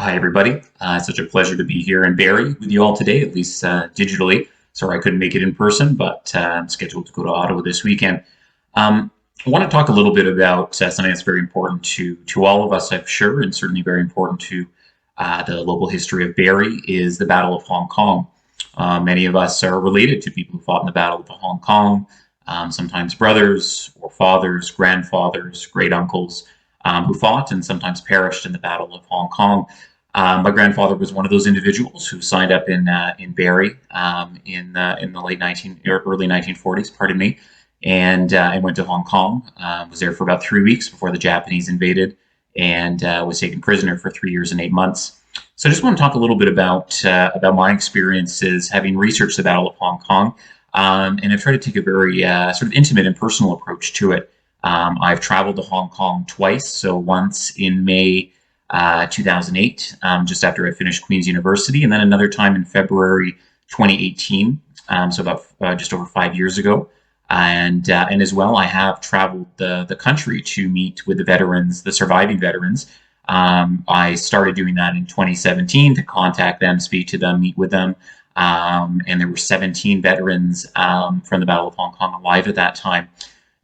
Hi, everybody. It's such a pleasure to be here in Barrie with you all today, at least digitally. Sorry I couldn't make it in person, but I'm scheduled to go to Ottawa this weekend. I want to talk a little bit about something that's very important to all of us, I'm sure, and certainly very important to the local history of Barrie is the Battle of Hong Kong. Many of us are related to people who fought in the Battle of Hong Kong, sometimes brothers or fathers, grandfathers, great uncles who fought and sometimes perished in the Battle of Hong Kong. My grandfather was one of those individuals who signed up in Barrie in the late 19 or early 1940s, pardon me, and went to Hong Kong. Was there for about 3 weeks before the Japanese invaded, and was taken prisoner for 3 years and 8 months. So I just want to talk a little bit about my experiences having researched the Battle of Hong Kong, and I've tried to take a very sort of intimate and personal approach to it. I've traveled to Hong Kong twice, so once in May 2008, just after I finished Queen's University, and then another time in February 2018, so about just over 5 years ago. And as well, I have traveled the country to meet with the veterans, the surviving veterans. I started doing that in 2017 to contact them, speak to them, meet with them. And there were 17 veterans from the Battle of Hong Kong alive at that time.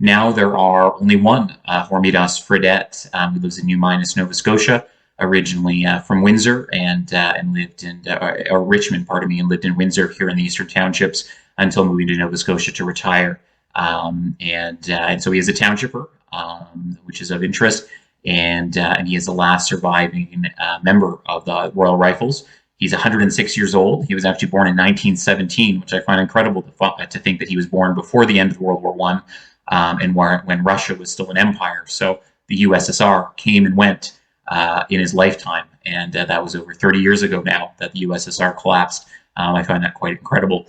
Now there are only one, Hormidas Fredette, who lives in New Minas, Nova Scotia, originally from Windsor and lived in, or Richmond, pardon me, and lived in Windsor here in the Eastern Townships until moving to Nova Scotia to retire. And so he is a townshipper, which is of interest, and he is the last surviving member of the Royal Rifles. He's 106 years old. He was actually born in 1917, which I find incredible to think that he was born before the end of World War I. And when Russia was still an empire. So the USSR came and went in his lifetime, and that was over 30 years ago now that the USSR collapsed. I find that quite incredible.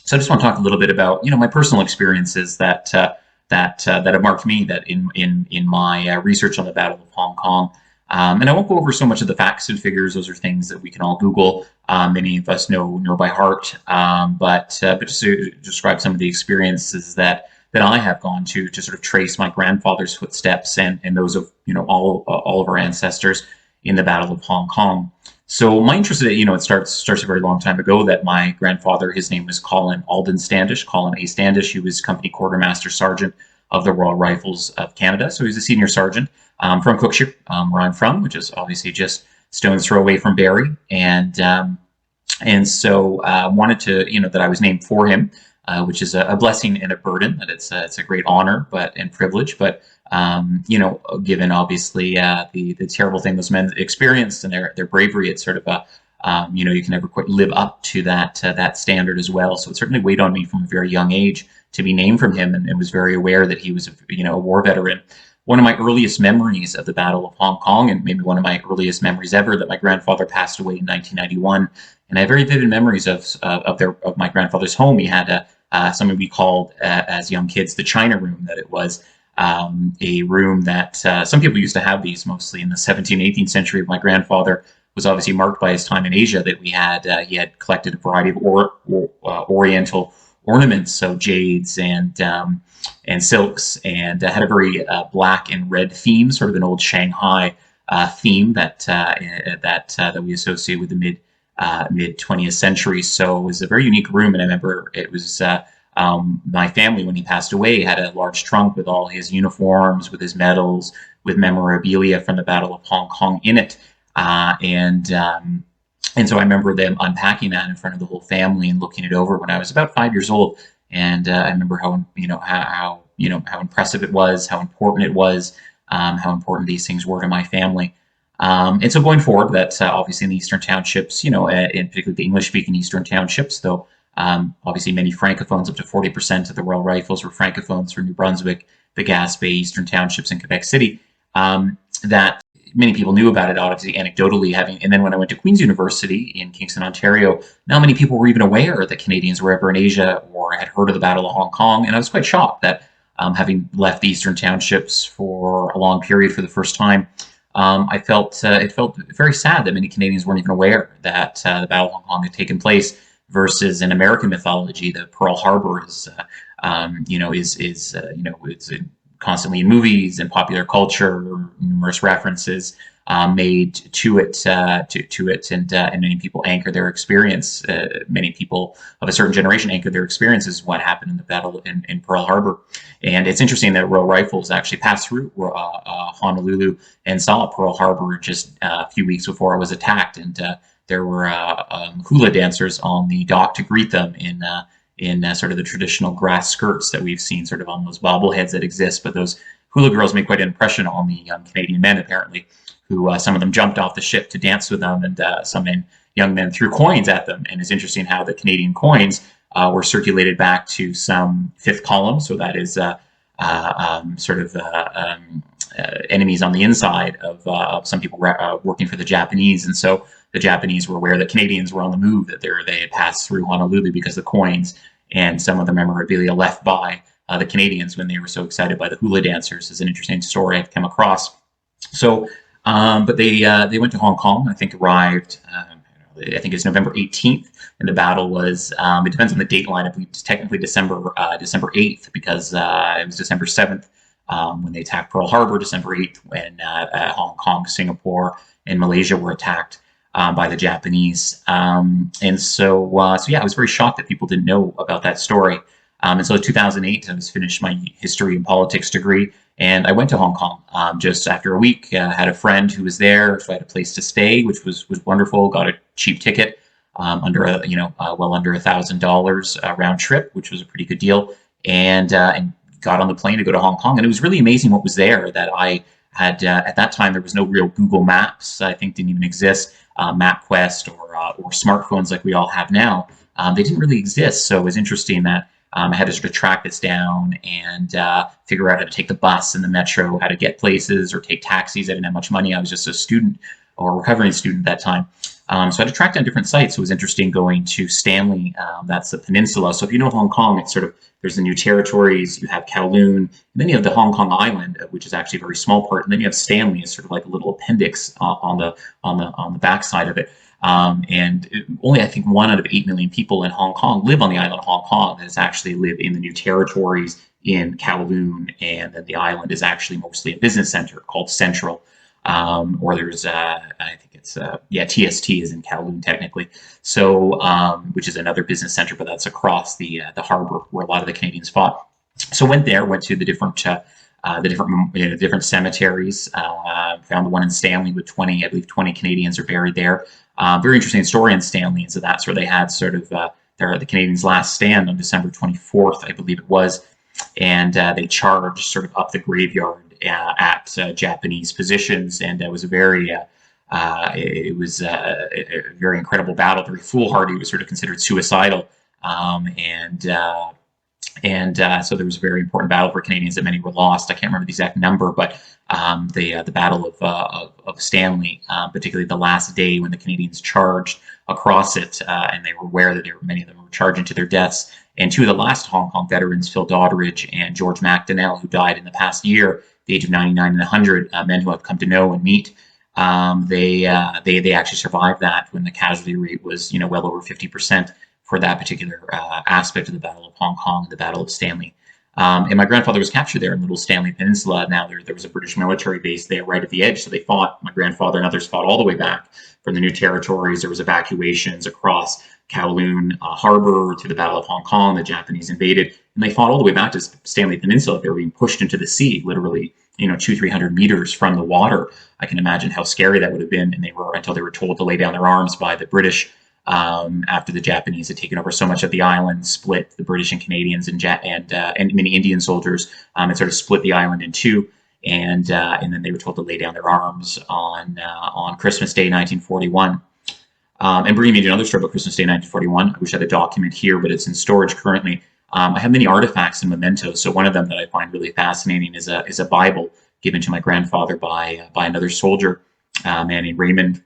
So I just want to talk a little bit about my personal experiences that have marked me that in my research on the Battle of Hong Kong. And I won't go over so much of the facts and figures; those are things that we can all Google. Many of us know by heart. But just to describe some of the experiences that I have gone to sort of trace my grandfather's footsteps and those of all of our ancestors in the Battle of Hong Kong. So my interest in it, it starts a very long time ago. That my grandfather, his name was Colin Standish, Colin A. Standish. He was Company Quartermaster Sergeant of the Royal Rifles of Canada. So he's a senior sergeant from Cookshire, where I'm from, which is obviously just stone's throw away from Barrie, and so wanted to that I was named for him. Which is a blessing and a burden. That it's a great honor, and privilege. But given obviously the terrible thing those men experienced and their bravery, it's sort of you can never quite live up to that standard as well. So it certainly weighed on me from a very young age to be named from him, and was very aware that he was a war veteran. One of my earliest memories of the Battle of Hong Kong, and maybe one of my earliest memories ever, that my grandfather passed away in 1991, and I have very vivid memories of my grandfather's home. He had something we called as young kids the China Room. That it was a room that some people used to have these mostly in the 17th, 18th century. My grandfather was obviously marked by his time in Asia, that he had collected a variety of Oriental ornaments, so jades and silks, and had a very black and red theme, sort of an old Shanghai theme that we associate with the mid 20th century. So it was a very unique room, and I remember it was my family, when he passed away, had a large trunk with all his uniforms, with his medals, with memorabilia from the Battle of Hong Kong in it, and so I remember them unpacking that in front of the whole family and looking it over when I was about 5 years old. And I remember how impressive it was, how important it was, how important these things were to my family. And so going forward, that's obviously in the Eastern Townships, in particularly the English-speaking Eastern Townships, though obviously many Francophones, up to 40% of the Royal Rifles were Francophones from New Brunswick, the Gaspé, Eastern Townships, and Quebec City, that many people knew about it, obviously anecdotally and then when I went to Queen's University in Kingston, Ontario, not many people were even aware that Canadians were ever in Asia or had heard of the Battle of Hong Kong, and I was quite shocked that having left the Eastern Townships for a long period for the first time, it felt very sad that many Canadians weren't even aware that the Battle of Hong Kong had taken place. Versus in American mythology, the Pearl Harbor is it's constantly in movies and popular culture, numerous references. made to it, and many people anchor their experience. Many people of a certain generation anchor their experiences what happened in the battle in Pearl Harbor. And it's interesting that Royal Rifles actually passed through Honolulu and saw Pearl Harbor just a few weeks before it was attacked, and there were hula dancers on the dock to greet them in sort of the traditional grass skirts that we've seen sort of on those bobbleheads that exist. But those hula girls made quite an impression on the young Canadian men, apparently, who some of them jumped off the ship to dance with them, and young men threw coins at them. And it's interesting how the Canadian coins were circulated back to some fifth column, so that is enemies on the inside of some people working for the Japanese. And so the Japanese were aware that Canadians were on the move, that they had passed through Honolulu because the coins and some of the memorabilia left by the Canadians when they were so excited by the hula dancers is an interesting story I've come across. So, but they went to Hong Kong. I think arrived. I think it's November 18th, and the battle was. It depends on the date line. I believe it's technically December 8th, because it was December 7th when they attacked Pearl Harbor. December 8th when Hong Kong, Singapore, and Malaysia were attacked by the Japanese. And so yeah, I was very shocked that people didn't know about that story. And so in 2008, I was finished my history and politics degree, and I went to Hong Kong just after a week. Had a friend who was there, so I had a place to stay, which was wonderful. Got a cheap ticket, under well under $1,000 round trip, which was a pretty good deal, and got on the plane to go to Hong Kong. And it was really amazing what was there. That I had at that time there was no real Google Maps. I think didn't even exist. MapQuest or smartphones like we all have now. They didn't really exist, so it was interesting that. I had to sort of track this down and figure out how to take the bus and the metro, how to get places or take taxis. I didn't have much money. I was just a student or a recovering student at that time. So I had to track down different sites. It was interesting going to Stanley. That's the peninsula. So if you know Hong Kong, it's sort of, there's the new territories. You have Kowloon, and then you have the Hong Kong Island, which is actually a very small part. And then you have Stanley, is sort of like a little appendix on the backside of it. And only, I think, 1 out of 8 million people in Hong Kong live on the island of Hong Kong that actually live in the new territories in Kowloon, and then the island is actually mostly a business center called Central. Or there's, I think it's, TST is in Kowloon technically. So, which is another business center, but that's across the harbor where a lot of the Canadians fought. So went to the different cemeteries. Found the one in Stanley with 20 Canadians are buried there. Very interesting story in Stanley. And so that's where they had sort of the Canadians' last stand on December 24th, I believe it was. And they charged sort of up the graveyard at Japanese positions. And it was a very a very incredible battle, very foolhardy. It was sort of considered suicidal. So there was a very important battle for Canadians that many were lost. I can't remember the exact number, but the Battle of Stanley, particularly the last day when the Canadians charged across it, and they were aware that many of them were charging to their deaths. And 2 of the last Hong Kong veterans, Phil Doddridge and George MacDonnell, who died in the past year, the age of 99 and 100, men who I've come to know and meet, they actually survived that when the casualty rate was well over 50%. For that particular aspect of the Battle of Hong Kong, the Battle of Stanley. And my grandfather was captured there in Little Stanley Peninsula. Now there was a British military base there right at the edge, so they fought. My grandfather and others fought all the way back from the new territories. There was evacuations across Kowloon Harbor to the Battle of Hong Kong. The Japanese invaded, and they fought all the way back to Stanley Peninsula. They were being pushed into the sea, literally, 200-300 meters from the water. I can imagine how scary that would have been. And until they were told to lay down their arms by the British. After the Japanese had taken over so much of the island, split the British and Canadians and many Indian soldiers, and sort of split the island in two. And then they were told to lay down their arms on Christmas Day, 1941. And bringing me to another story about Christmas Day, 1941. I wish I had a document here, but it's in storage currently. I have many artifacts and mementos. So one of them that I find really fascinating is a Bible given to my grandfather by another soldier, a man named Raymond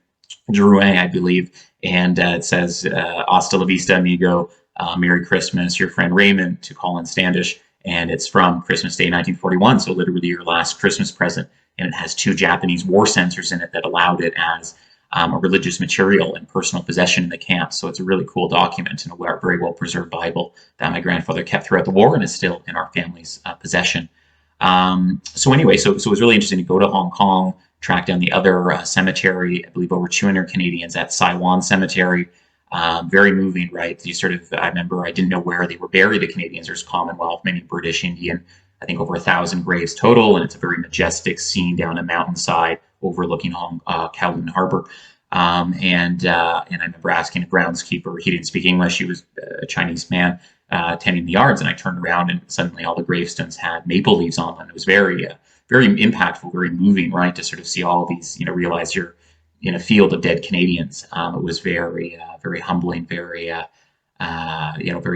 Drouet, I believe. And it says, "Hasta la vista, amigo. Merry Christmas, your friend Raymond," to Colin Standish. And it's from Christmas Day, 1941. So literally your last Christmas present. And it has 2 Japanese war censors in it that allowed it as a religious material and personal possession in the camp. So it's a really cool document and a very well preserved Bible that my grandfather kept throughout the war and is still in our family's possession. So anyway, so it was really interesting to go to Hong Kong, track down the other cemetery. I believe over 200 Canadians at Saiwan Cemetery. Very moving, right? You sort of, I remember I didn't know where they were buried, the Canadians. There's Commonwealth, many British, Indian, I think over 1,000 graves total, and it's a very majestic scene down a mountainside overlooking Kowloon Harbor. And I remember asking a groundskeeper. He didn't speak English. He was a Chinese man tending the yards, and I turned around and suddenly all the gravestones had maple leaves on them. It was very impactful, very moving, right? To sort of see all these, realize you're in a field of dead Canadians. It was very humbling, very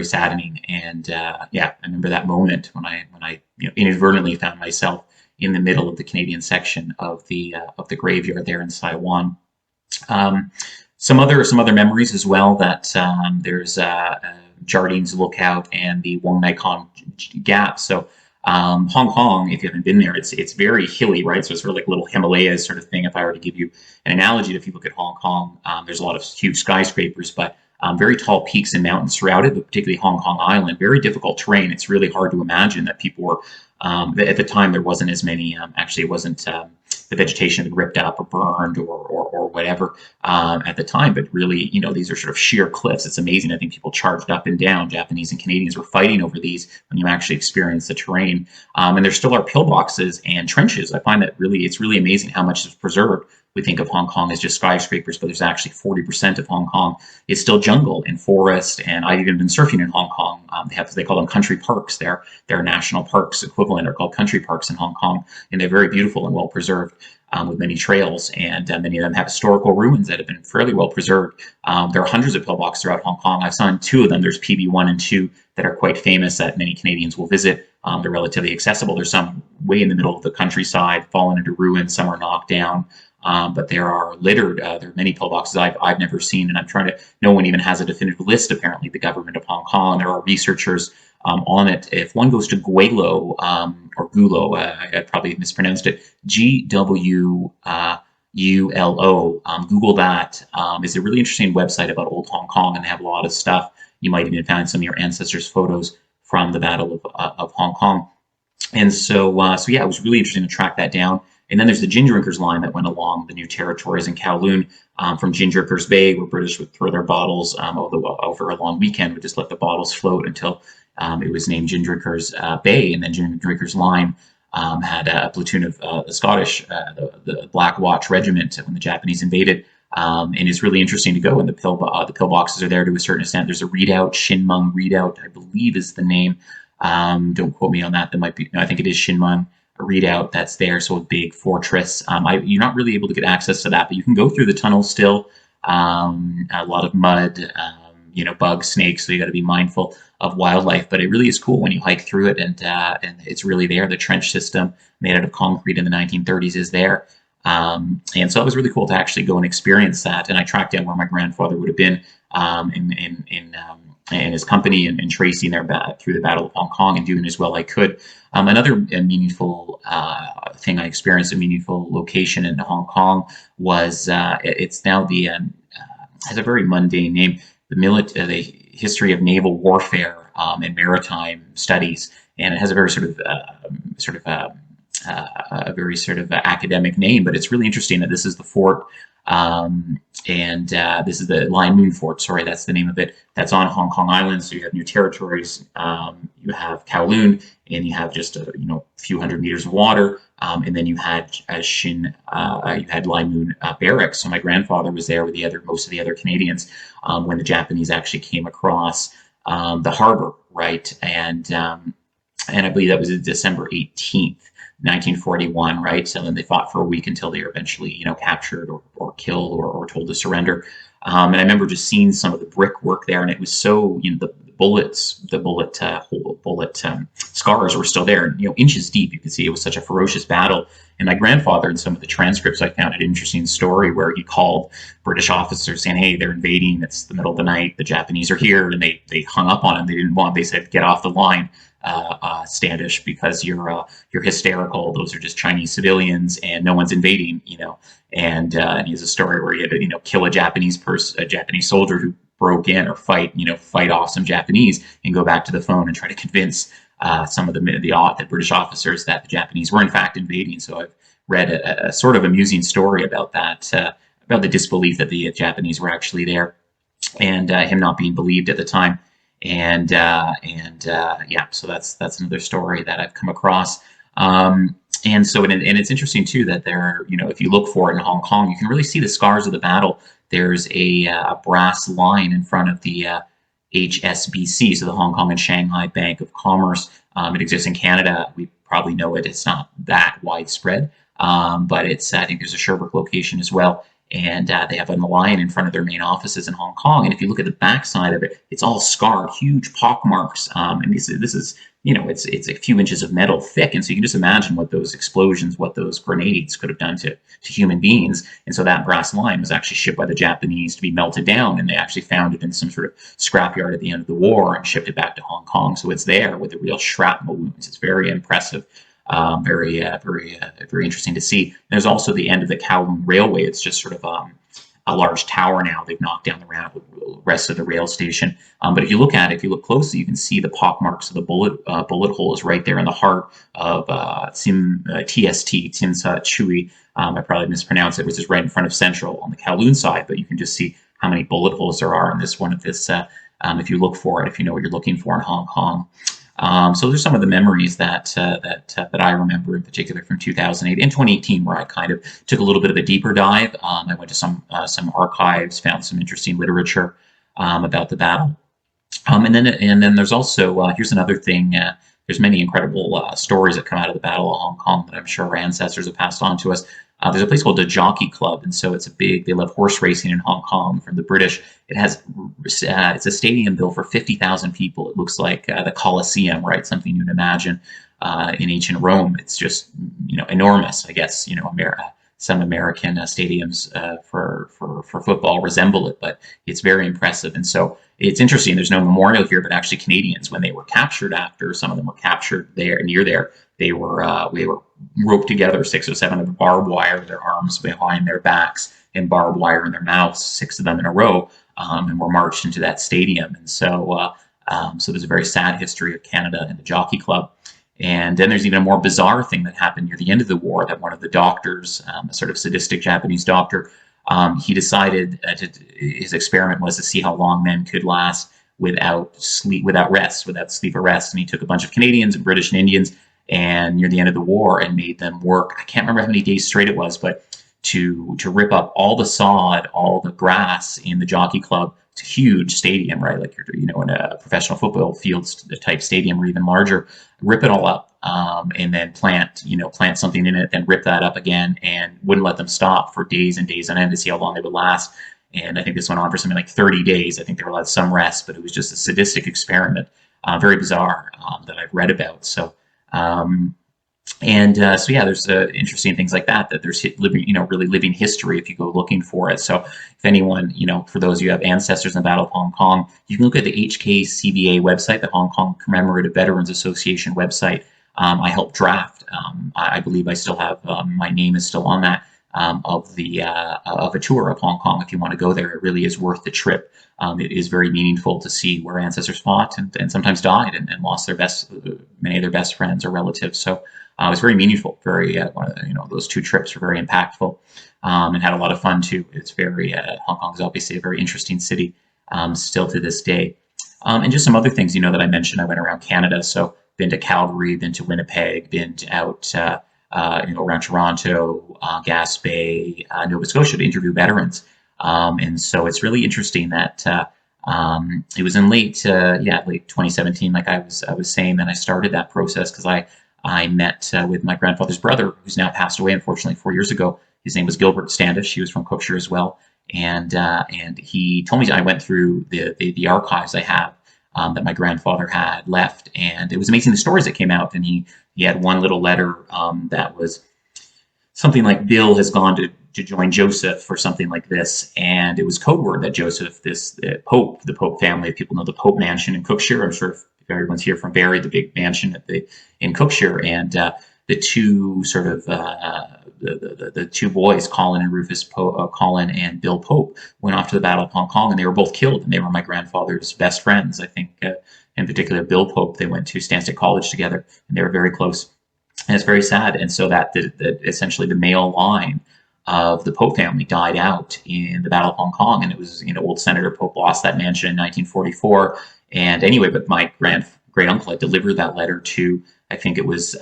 saddening. And yeah, I remember that moment when I inadvertently found myself in the middle of the Canadian section of the graveyard there in Saiwan. Um, some other memories as well. That there's Jardine's Lookout and the Wong Nai Khon Gap. So Hong Kong, if you haven't been there, it's very hilly, right? So it's sort of like little Himalayas sort of thing. If I were to give you an analogy, if you look at Hong Kong, there's a lot of huge skyscrapers, but very tall peaks and mountains surrounded, but particularly Hong Kong Island, very difficult terrain. It's really hard to imagine that people were, at the time, there wasn't as many, actually, it wasn't, the vegetation had been ripped up or burned or whatever at the time, but really, these are sort of sheer cliffs. It's amazing. I think people charged up and down. Japanese and Canadians were fighting over these when you actually experience the terrain. And there still are pillboxes and trenches. I find that it's really amazing how much is preserved. We think of Hong Kong as just skyscrapers, but there's actually 40% of Hong Kong is still jungle and forest. And I've even been surfing in Hong Kong. They call them country parks. Their national parks equivalent are called country parks in Hong Kong, and they're very beautiful and well preserved. With many trails, and many of them have historical ruins that have been fairly well preserved. There are hundreds of pillboxes throughout Hong Kong. I've signed two of them. There's PB1 and 2 that are quite famous that many Canadians will visit. They're relatively accessible. There's some way in the middle of the countryside, fallen into ruins. Some are knocked down. But there are littered. There are many pillboxes I've never seen, and I'm trying to. No one even has a definitive list. Apparently, the government of Hong Kong. There are researchers on it. If one goes to Guelo or Gulo, I probably mispronounced it. GWULO. Google that. It's a really interesting website about old Hong Kong, and they have a lot of stuff. You might even find some of your ancestors' photos from the Battle of Hong Kong. And so yeah, it was really interesting to track that down. And then there's the gin drinkers line that went along the new territories in Kowloon from Gin Drinkers Bay, where British would throw their bottles over a long weekend, would just let the bottles float until it was named Gin Drinkers Bay. And then Gin Drinkers Line had a platoon of the Scottish, the Black Watch Regiment when the Japanese invaded. And it's really interesting to go, and the pillboxes are there to a certain extent. There's a readout, Shinmung Readout, I believe is the name. Don't quote me on that. That might be, no, I think it is Shinmun, a readout that's there. So a big fortress. You're not really able to get access to that, but you can go through the tunnel still. A lot of mud, bugs, snakes. So you got to be mindful of wildlife. But it really is cool when you hike through it, and it's really there. The trench system made out of concrete in the 1930s is there. And so it was really cool to actually go and experience that. And I tracked down where my grandfather would have been in his company and tracing their through the Battle of Hong Kong and doing as well I could. Another meaningful thing I experienced, a meaningful location in Hong Kong was it's now has a very mundane name, the history of naval warfare and maritime studies, and it has a very a very academic name, but it's really interesting that this is the fort, and this is the Lion Moon Fort. Sorry, that's the name of it. That's on Hong Kong Island. So you have new territories. You have Kowloon, and you have just a few hundred meters of water, and then you had you had Lion Moon Barracks. So my grandfather was there with most of the other Canadians when the Japanese actually came across the harbor, right? And I believe that was December 18th. 1941, right? So then they fought for a week until they were eventually, captured or killed or told to surrender. And I remember just seeing some of the brickwork there, and it was so, the bullet scars were still there, inches deep. You could see it was such a ferocious battle. And my grandfather, in some of the transcripts, I found an interesting story where he called British officers saying, "Hey, they're invading. It's the middle of the night. The Japanese are here," and they hung up on him. They said, "Get off the line, Standish, because you're hysterical. Those are just Chinese civilians, and no one's invading." And he has a story where he had to kill a Japanese soldier who broke in or fight off some Japanese and go back to the phone and try to convince some of the British officers that the Japanese were in fact invading. So I've read a sort of amusing story about that, about the disbelief that the Japanese were actually there, and him not being believed at the time. Yeah, so that's another story that I've come across. And so, and it's interesting too that there, if you look for it in Hong Kong, you can really see the scars of the battle. There's a brass line in front of the HSBC, so the Hong Kong and Shanghai Bank of Commerce. It exists in Canada. We probably know it. It's not that widespread, but I think there's a Sherbrooke location as well. And they have a line in front of their main offices in Hong Kong. And if you look at the backside of it, it's all scarred, huge pock marks. And this is it's a few inches of metal thick, and so you can just imagine what those explosions, what those grenades could have done to human beings. And so that brass line was actually shipped by the Japanese to be melted down, and they actually found it in some sort of scrapyard at the end of the war and shipped it back to Hong Kong. So it's there with the real shrapnel wounds. It's very impressive. Very interesting to see. There's also the end of the Kowloon Railway. It's just sort of a large tower now. They've knocked down the rest of the rail station. But if you look at it, if you look closely, you can see the pock marks of the bullet holes right there in the heart of TST, Tin Sa Chui. I probably mispronounced it, which is right in front of Central on the Kowloon side. But you can just see how many bullet holes there are in this one of this. If you look for it, if you know what you're looking for in Hong Kong. So there's some of the memories that I remember in particular from 2008 and 2018, where I kind of took a little bit of a deeper dive. I went to some archives, found some interesting literature about the battle, and then there's also here's another thing. There's many incredible stories that come out of the Battle of Hong Kong that I'm sure our ancestors have passed on to us. There's a place called the Jockey Club, and so they love horse racing in Hong Kong from the British. It's a stadium built for 50,000 people. It looks like the Colosseum, right? Something you'd imagine in ancient Rome. It's just enormous. I guess some American stadiums for football resemble it, but it's very impressive. And so it's interesting. There's no memorial here, but actually Canadians, when they were captured, after some of them were captured near there, we were roped together, 6 or 7 of the barbed wire, their arms behind their backs, and barbed wire in their mouths, 6 of them in a row, and were marched into that stadium. And so there's a very sad history of Canada and the Jockey Club. And then there's even a more bizarre thing that happened near the end of the war, that one of the doctors, a sort of sadistic Japanese doctor, he decided his experiment was to see how long men could last without sleep or rest. And he took a bunch of Canadians and British and Indians, and near the end of the war, and made them work. I can't remember how many days straight it was, but to rip up all the sod, all the grass in the Jockey Club. It's a huge stadium, right? Like you're in a professional football field type stadium or even larger. Rip it all up, and then plant something in it, then rip that up again, and wouldn't let them stop for days and days on end to see how long they would last. And I think this went on for something like 30 days. I think they were allowed some rest, but it was just a sadistic experiment, very bizarre, that I've read about. So. So yeah, there's interesting things like that there's really living history if you go looking for it. So if anyone, for those of you who have ancestors in the Battle of Hong Kong, you can look at the HKCVA website, the Hong Kong Commemorative Veterans Association website. I helped draft. I believe I still have my name is still on that, of a tour of Hong Kong. If you want to go there, it really is worth the trip. It is very meaningful to see where ancestors fought and sometimes died and lost many of their best friends or relatives. So it was very meaningful. Those 2 trips were very impactful, and had a lot of fun too. It's Hong Kong is obviously a very interesting city, still to this day. And just some other things, that I mentioned. I went around Canada, so been to Calgary, been to Winnipeg, been out around Toronto, Gaspé, Nova Scotia to interview veterans. And so it's really interesting that it was in late 2017, like I was saying, that I started that process, because I met with my grandfather's brother, who's now passed away, unfortunately, 4 years ago. His name was Gilbert Standish. He was from Cookshire as well, and he told me, I went through the archives I have that my grandfather had left, and it was amazing the stories that came out. And he had one little letter that was something like, Bill has gone to join Joseph, or something like this, and it was code word that Joseph, the Pope family, if people know the Pope Mansion in Cookshire, I'm sure if everyone's here from Barrie, the big mansion in Cookshire, and the two sort of the 2 boys, Colin and Colin and Bill Pope, went off to the Battle of Hong Kong, and they were both killed, and they were my grandfather's best friends. I think in particular Bill Pope. They went to Stansted College together, and they were very close. And it's very sad. And so that essentially the male line of the Pope family died out in the Battle of Hong Kong, and it was old Senator Pope lost that mansion in 1944. And anyway, but my great uncle had delivered that letter to, I think it was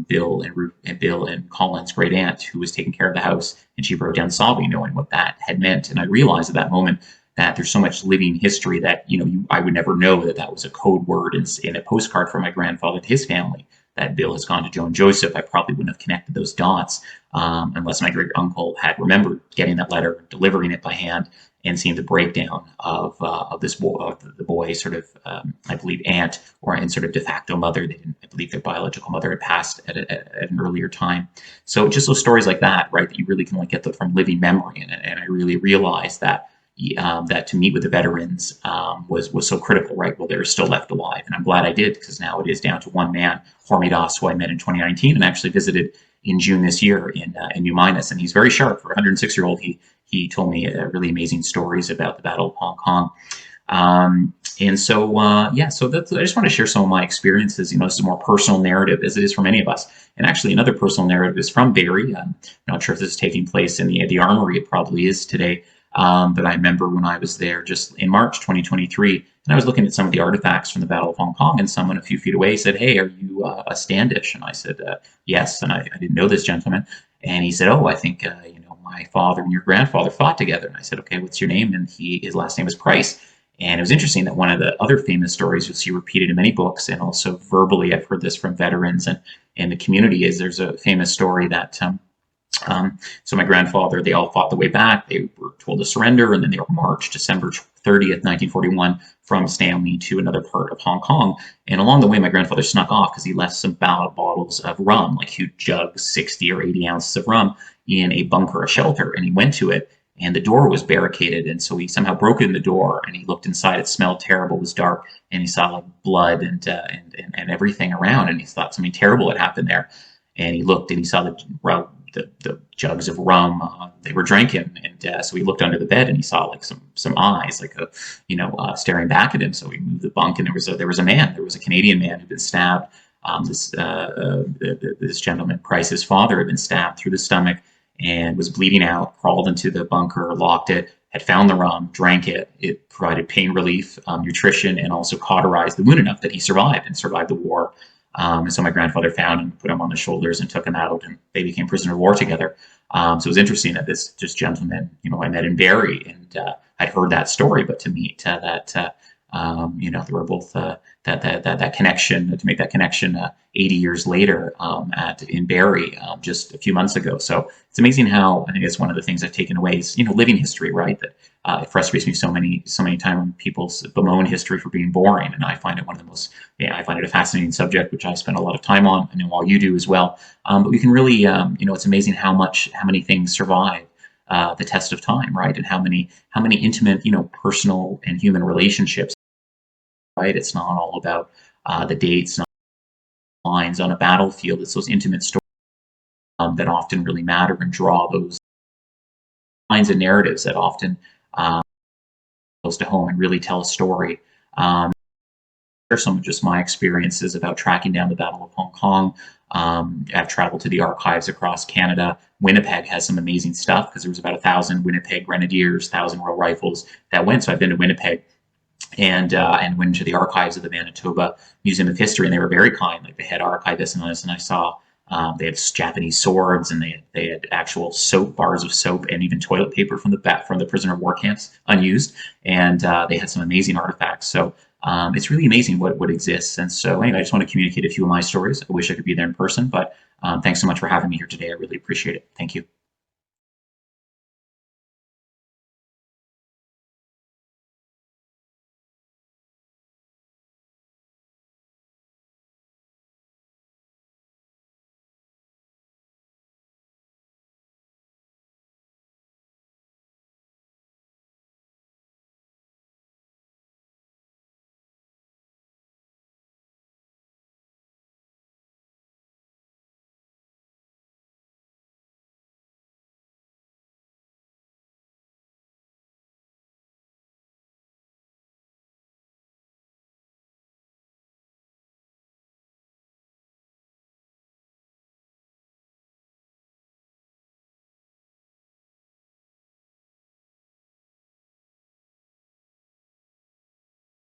Bill and Colin's great aunt, who was taking care of the house, and she broke down sobbing, knowing what that had meant. And I realized at that moment that there's so much living history that I would never know that that was a code word in a postcard from my grandfather to his family. That Bill has gone to Joan Joseph. I probably wouldn't have connected those dots unless my great uncle had remembered getting that letter, delivering it by hand, and seeing the breakdown of this boy, the boy's sort of, I believe, aunt and sort of de facto mother. They didn't, I believe their biological mother had passed at an earlier time. So just those stories like that, right, that you really can get from living memory. And I really realized that that to meet with the veterans was so critical, right? Well, they're still left alive, and I'm glad I did, because now it is down to one man, Hormy Das, who I met in 2019 and actually visited in June this year in New Minas, and he's very sharp for a 106-year-old. He told me really amazing stories about the Battle of Hong Kong. And so, so I just want to share some of my experiences. This is a more personal narrative, as it is for many of us. And actually, another personal narrative is from Barrie. I'm not sure if this is taking place in the Armory. It probably is today. But I remember when I was there just in March 2023, and I was looking at some of the artifacts from the Battle of Hong Kong, and someone a few feet away said, "Hey, are you a Standish?" And I said, "Yes." And I didn't know this gentleman. And he said, "Oh, I think my father and your grandfather fought together." And I said, "Okay, what's your name?" And his last name was Price. And it was interesting that one of the other famous stories you'll see repeated in many books, and also verbally, I've heard this from veterans and in the community, is there's a famous story that so my grandfather, they all fought the way back. They were told to surrender, and then they were marched December 30th, 1941, from Stanley to another part of Hong Kong. And along the way, my grandfather snuck off because he left some bottles of rum, like huge jugs, 60 or 80 ounces of rum, in a bunker, a shelter. And he went to it, and the door was barricaded. And so he somehow broke in the door, and he looked inside. It smelled terrible. It was dark, and he saw like blood and everything around. And he thought something terrible had happened there. And he looked, and he saw the jugs of rum they were drinking, and so he looked under the bed, and he saw like some eyes, like staring back at him. So he moved the bunk, and there was a Canadian man who'd been stabbed. This gentleman, Price's father, had been stabbed through the stomach and was bleeding out. Crawled into the bunker, locked it, had found the rum, drank it. It provided pain relief, nutrition, and also cauterized the wound enough that he survived the war. And so my grandfather found him, put him on the shoulders, and took him out, and they became prisoner of war together. So it was interesting that this just gentleman, I met in Barrie, and I'd heard that story, but to meet there were both that connection, to make that connection 80 years later in Barrie just a few months ago. So it's amazing how, I think it's one of the things I've taken away is living history, right? That it frustrates me so many times when people bemoan history for being boring, and I find it one of the most, I find it a fascinating subject, which I spend a lot of time on. I know all you do as well. But we can really, it's amazing how many things survive the test of time, right? And how many intimate, personal and human relationships, right? It's not all about the dates, not lines on a battlefield. It's those intimate stories that often really matter and draw those lines and narratives that often close to home and really tell a story. Share some of just my experiences about tracking down the Battle of Hong Kong. I've traveled to the archives across Canada. Winnipeg has some amazing stuff because there was about 1,000 Winnipeg Grenadiers, 1,000 Royal Rifles that went. So I've been to Winnipeg and went into the archives of the Manitoba Museum of History, and they were very kind. Like the head archivist and this, and I saw they had Japanese swords, and they had actual bars of soap, and even toilet paper from the prisoner of war camps unused, and they had some amazing artifacts. So it's really amazing what exists. And so anyway, I just want to communicate a few of my stories. I wish I could be there in person, but thanks so much for having me here today. I really appreciate it. Thank you.